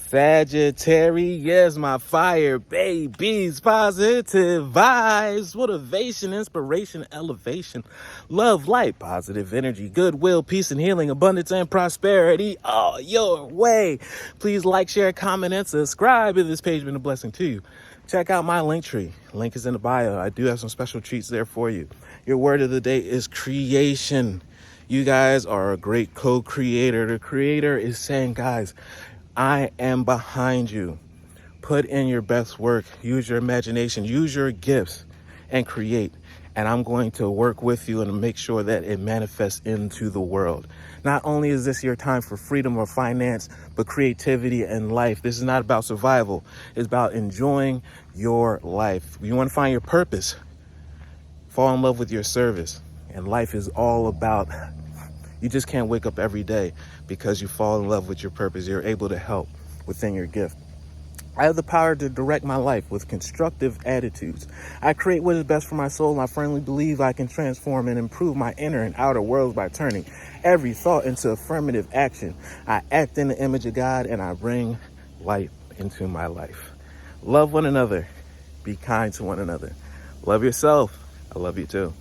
Sagittarius, my fire babies, positive vibes, motivation, inspiration, elevation, love, light, positive energy, goodwill, peace and healing, abundance and prosperity all your way. Please like, share, comment, and subscribe if this page has been a blessing to you. Check out my LinkTree. Link is in the bio. I do have some special treats there for you. Your word of the day is creation. You guys are a great co-creator. The creator is saying, guys, I am behind you. Put in your best work. Use your imagination. Use your gifts and create. And I'm going to work with you and make sure that it manifests into the world. Not only is this your time for freedom or finance, but creativity and life. This is not about survival. It's about enjoying your life. You want to find your purpose. Fall in love with your service. And life is all about, you just can't wake up every day because you fall in love with your purpose. You're able to help within your gift. I have the power to direct my life with constructive attitudes. I create what is best for my soul, and I firmly believe I can transform and improve my inner and outer worlds by turning every thought into affirmative action. I act in the image of God, and I bring light into my life. Love one another. Be kind to one another. Love yourself. I love you too.